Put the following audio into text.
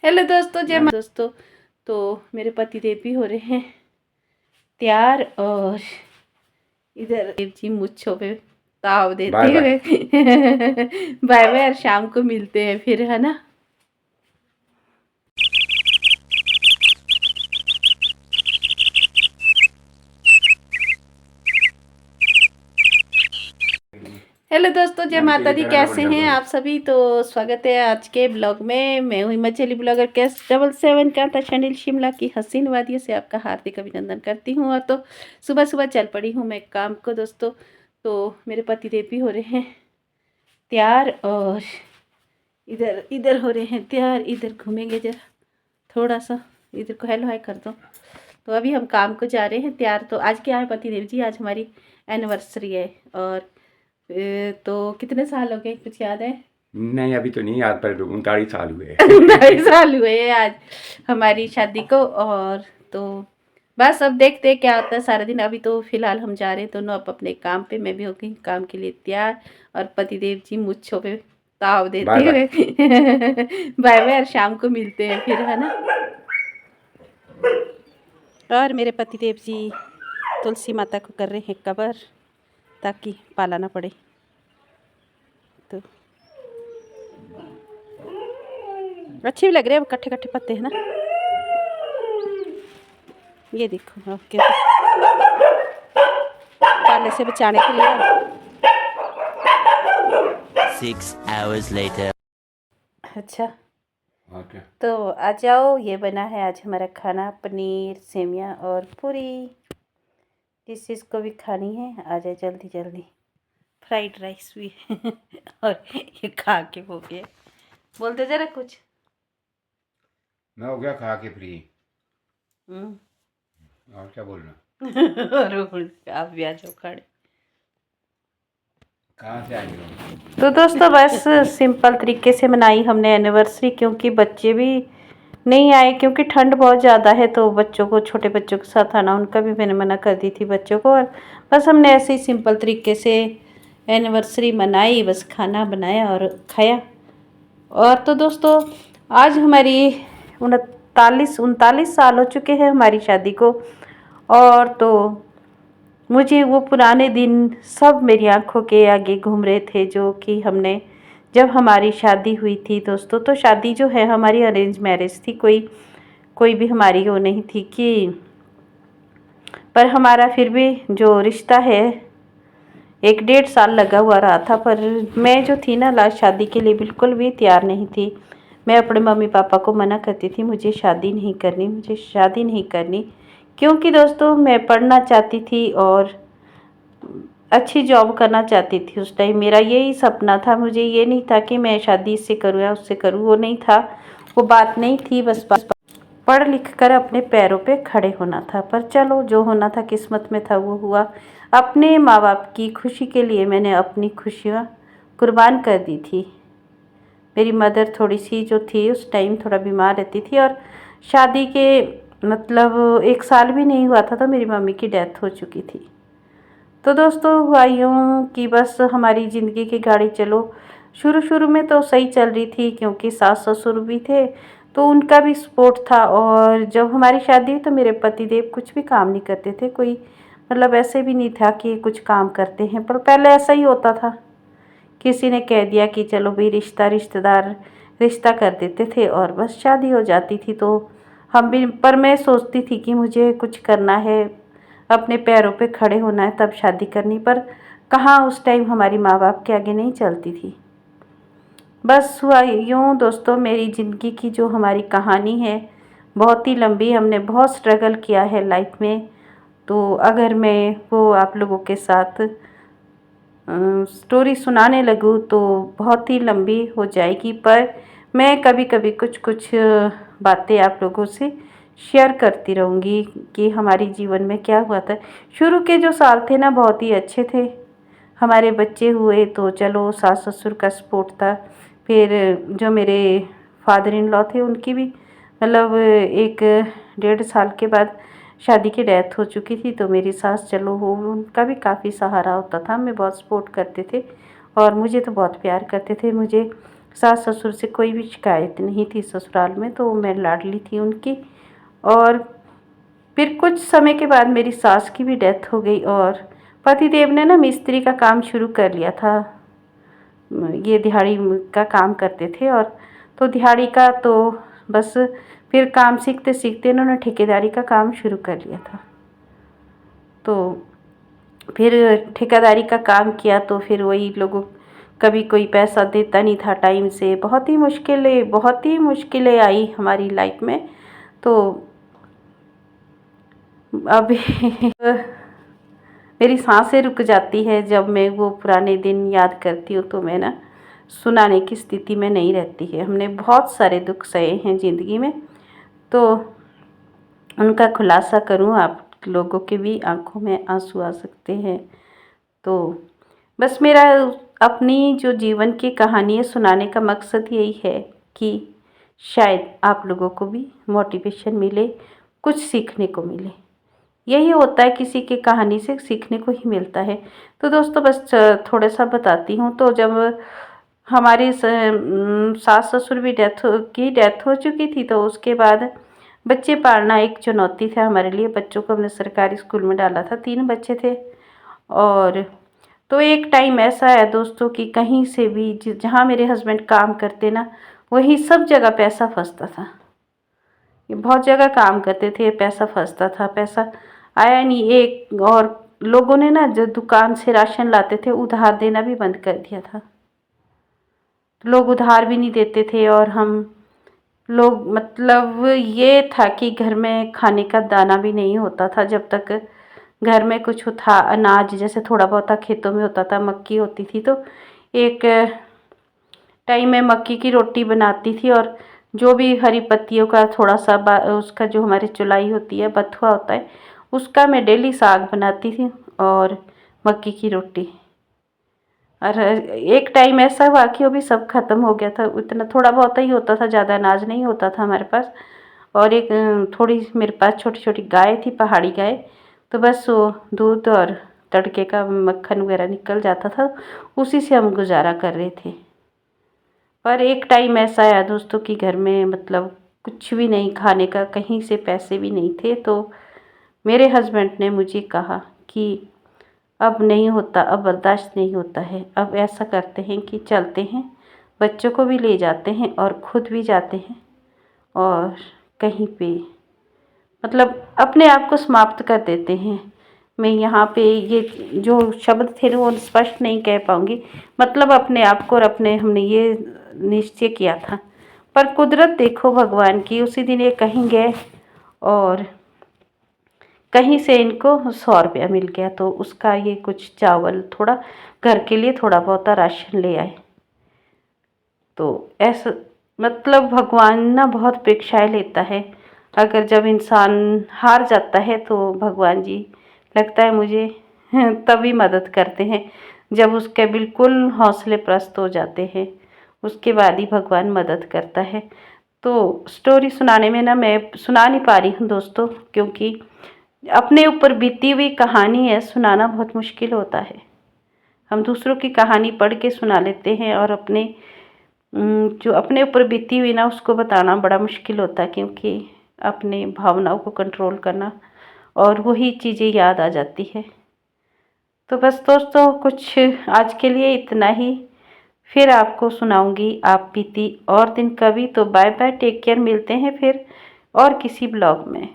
Hello दोस्तों, जय मां दोस्तों। तो मेरे पति देव भी हो रहे हैं तैयार और इधर देव जी मुच्छों पे ताव देते हुए बाय बाय और शाम को मिलते हैं फिर, है ना। हेलो दोस्तों, जय माता दी। कैसे हैं आप सभी? तो स्वागत है आज के ब्लॉग में। मैं हूँ हिमाचली ब्लॉगर कैस 77 का चैनल शिमला की हसीन वादियों से आपका हार्दिक अभिनंदन करती हूँ। और तो सुबह सुबह चल पड़ी हूँ मैं काम को दोस्तों। तो मेरे पति देव भी हो रहे हैं तैयार और इधर इधर हो रहे हैं तैयार। इधर घूमेंगे जरा थोड़ा सा, इधर को हेलो हाय कर दो। तो अभी हम काम को जा रहे हैं तैयार। तो आज क्या है पति देव जी, आज हमारी एनिवर्सरी है। और तो कितने साल हो गए, कुछ याद है? नहीं, अभी तो नहीं याद, पर 39 साल हुए 39 साल हुए हैं आज हमारी शादी को। और तो बस अब देखते हैं क्या होता है सारा दिन। अभी तो फिलहाल हम जा रहे हैं दोनों अब अपने काम पे। मैं भी हो गई काम के लिए तैयार और पतिदेव जी मुच्छों पे ताव देते हुए बाय बाय और शाम को मिलते हैं फिर, है ना। और मेरे पतिदेव जी तुलसी माता को कर रहे हैं कवर ताकि पाला ना पड़े। तो अच्छे भी लग रहे हैं, इकट्ठे इकट्ठे पत्ते हैं ना। ये देखो ओके, पाले से बचाने के लिए। 6 hours later. अच्छा ओके। तो आ जाओ, ये बना है आज हमारा खाना, पनीर सेमिया और पूरी। जिस चीज़ को भी खानी है आ जाए जल्दी जल्दी। फ्राइड राइस भी और ये खा के हो गया। बोलते जरा कुछ। मैं हो गया खा के फ्री। और क्या बोलना और आप भी आ जाओ खड़े। कहाँ से आएंगे हम? तो दोस्तों बस सिंपल तरीके से मनाई हमने एनिवर्सरी, क्योंकि बच्चे भी नहीं आए, क्योंकि ठंड बहुत ज़्यादा है। तो बच्चों को, छोटे बच्चों के साथ आना, उनका भी मैंने मना कर दी थी बच्चों को। और बस हमने ऐसे ही सिंपल तरीके से एनिवर्सरी मनाई, बस खाना बनाया और खाया। और तो दोस्तों आज हमारी 39 साल हो चुके हैं हमारी शादी को। और तो मुझे वो पुराने दिन सब मेरी आंखों के आगे घूम रहे थे, जो कि हमने जब हमारी शादी हुई थी दोस्तों। तो शादी जो है हमारी अरेंज मैरिज थी, कोई भी हमारी वो नहीं थी कि, पर हमारा फिर भी जो रिश्ता है 1-1.5 साल लगा हुआ रहा था। पर मैं जो थी ना लास्ट शादी के लिए बिल्कुल भी तैयार नहीं थी। मैं अपने मम्मी पापा को मना करती थी, मुझे शादी नहीं करनी, मुझे शादी नहीं करनी। क्योंकि दोस्तों मैं पढ़ना चाहती थी और अच्छी जॉब करना चाहती थी। उस टाइम मेरा यही सपना था। मुझे ये नहीं था कि मैं शादी इससे करूँ या उससे करूँ, वो नहीं था, वो बात नहीं थी। बस पढ़ लिख कर अपने पैरों पे खड़े होना था। पर चलो, जो होना था किस्मत में था वो हुआ। अपने माँ बाप की खुशी के लिए मैंने अपनी खुशियाँ कुर्बान कर दी थी। मेरी मदर थोड़ी सी जो थी उस टाइम थोड़ा बीमार रहती थी, और शादी के मतलब 1 साल भी नहीं हुआ था तो मेरी मम्मी की डेथ हो चुकी थी। तो दोस्तों हुआ यूँ कि बस हमारी ज़िंदगी की गाड़ी चलो, शुरू शुरू में तो सही चल रही थी, क्योंकि सास ससुर भी थे तो उनका भी सपोर्ट था। और जब हमारी शादी हुई तो मेरे पतिदेव कुछ भी काम नहीं करते थे, कोई मतलब ऐसे भी नहीं था कि कुछ काम करते हैं। पर पहले ऐसा ही होता था, किसी ने कह दिया कि चलो भाई रिश्तेदार रिश्ता कर देते थे और बस शादी हो जाती थी। तो हम भी, पर मैं सोचती थी कि मुझे कुछ करना है, अपने पैरों पे खड़े होना है, तब शादी करनी। पर कहाँ उस टाइम हमारी माँ बाप के आगे नहीं चलती थी। बस हुआ यूँ दोस्तों, मेरी ज़िंदगी की जो हमारी कहानी है बहुत ही लंबी, हमने बहुत स्ट्रगल किया है लाइफ में। तो अगर मैं वो आप लोगों के साथ स्टोरी सुनाने लगूँ तो बहुत ही लंबी हो जाएगी। पर मैं कभी कभी कुछ बातें आप लोगों से शेयर करती रहूँगी कि हमारे जीवन में क्या हुआ था। शुरू के जो साल थे ना बहुत ही अच्छे थे। हमारे बच्चे हुए तो चलो सास ससुर का सपोर्ट था। फिर जो मेरे फादर इन लॉ थे उनकी भी मतलब 1-1.5 साल के बाद शादी की डेथ हो चुकी थी। तो मेरी सास चलो वो उनका भी काफ़ी सहारा होता था, हमें बहुत सपोर्ट करते थे और मुझे तो बहुत प्यार करते थे। मुझे सास ससुर से कोई भी शिकायत नहीं थी ससुराल में, तो मैं लाडली थी उनकी। और फिर कुछ समय के बाद मेरी सास की भी डेथ हो गई और पतिदेव ने ना मिस्त्री का काम शुरू कर लिया था। ये दिहाड़ी का काम करते थे, और तो दिहाड़ी का तो बस फिर काम सीखते सीखते इन्होंने ठेकेदारी का काम शुरू कर लिया था। तो फिर ठेकेदारी का काम किया तो फिर वही लोगों, कभी कोई पैसा देता नहीं था टाइम से, बहुत ही मुश्किलें आई हमारी लाइफ में। तो अभी मेरी सांसें रुक जाती है जब मैं वो पुराने दिन याद करती हूँ, तो मैं ना सुनाने की स्थिति में नहीं रहती है। हमने बहुत सारे दुख सहे हैं ज़िंदगी में, तो उनका खुलासा करूँ, आप लोगों के भी आंखों में आंसू आ सकते हैं। तो बस मेरा अपनी जो जीवन की कहानी है सुनाने का मकसद यही है कि शायद आप लोगों को भी मोटिवेशन मिले, कुछ सीखने को मिले। यही होता है, किसी की कहानी से सीखने को ही मिलता है। तो दोस्तों बस थोड़ा सा बताती हूँ। तो जब हमारी सास ससुर भी डेथ हो चुकी थी, तो उसके बाद बच्चे पालना एक चुनौती था हमारे लिए। बच्चों को हमने सरकारी स्कूल में डाला था, 3 बच्चे थे। और तो एक टाइम ऐसा है दोस्तों कि कहीं से भी जहाँ मेरे हस्बैंड काम करते ना, वहीं सब जगह पैसा फंसता था। ये बहुत जगह काम करते थे, पैसा फंसता था, पैसा आया नहीं। एक और लोगों ने ना जो दुकान से राशन लाते थे उधार देना भी बंद कर दिया था। लोग उधार भी नहीं देते थे, और हम लोग मतलब ये था कि घर में खाने का दाना भी नहीं होता था जब तक घर में कुछ था अनाज, जैसे थोड़ा बहुत खेतों में होता था, मक्की होती थी। तो एक टाइम में मक्की की रोटी बनाती थी, और जो भी हरी पत्तियों का थोड़ा सा उसका जो हमारी चुलाई होती है, बथुआ होता है, उसका मैं डेली साग बनाती थी और मक्की की रोटी। और एक टाइम ऐसा हुआ कि वो भी सब ख़त्म हो गया था, इतना थोड़ा बहुत ही होता था, ज़्यादा अनाज नहीं होता था हमारे पास। और एक थोड़ी मेरे पास छोटी छोटी गाय थी, पहाड़ी गाय। तो बस वो दूध और तड़के का मक्खन वगैरह निकल जाता था, उसी से हम गुजारा कर रहे थे। पर एक टाइम ऐसा आया दोस्तों कि घर में मतलब कुछ भी नहीं, खाने का कहीं से पैसे भी नहीं थे। तो मेरे हस्बैंड ने मुझे कहा कि अब नहीं होता, अब बर्दाश्त नहीं होता है, अब ऐसा करते हैं कि चलते हैं, बच्चों को भी ले जाते हैं और खुद भी जाते हैं, और कहीं पे मतलब अपने आप को समाप्त कर देते हैं। मैं यहाँ पे ये जो शब्द थे वो स्पष्ट नहीं कह पाऊँगी, मतलब अपने आप को और अपने हमने ये निश्चय किया था। पर कुदरत देखो भगवान की, उसी दिन ये कहीं गए और कहीं से इनको 100 रुपया मिल गया, तो उसका ये कुछ चावल थोड़ा घर के लिए थोड़ा बहुत राशन ले आए। तो ऐसा मतलब भगवान ना बहुत परीक्षाएं लेता है। अगर जब इंसान हार जाता है तो भगवान जी लगता है मुझे तभी मदद करते हैं, जब उसके बिल्कुल हौसले पस्त हो जाते हैं, उसके बाद ही भगवान मदद करता है। तो स्टोरी सुनाने में ना मैं सुना नहीं पा रही हूँ दोस्तों, क्योंकि अपने ऊपर बीती हुई कहानी है, सुनाना बहुत मुश्किल होता है। हम दूसरों की कहानी पढ़ के सुना लेते हैं, और अपने जो अपने ऊपर बीती हुई ना उसको बताना बड़ा मुश्किल होता है, क्योंकि अपने भावनाओं को कंट्रोल करना और वही चीज़ें याद आ जाती है। तो बस दोस्तों कुछ आज के लिए इतना ही, फिर आपको सुनाऊंगी आप बीती और दिन कभी। तो बाय बाय, टेक केयर, मिलते हैं फिर और किसी ब्लॉग में।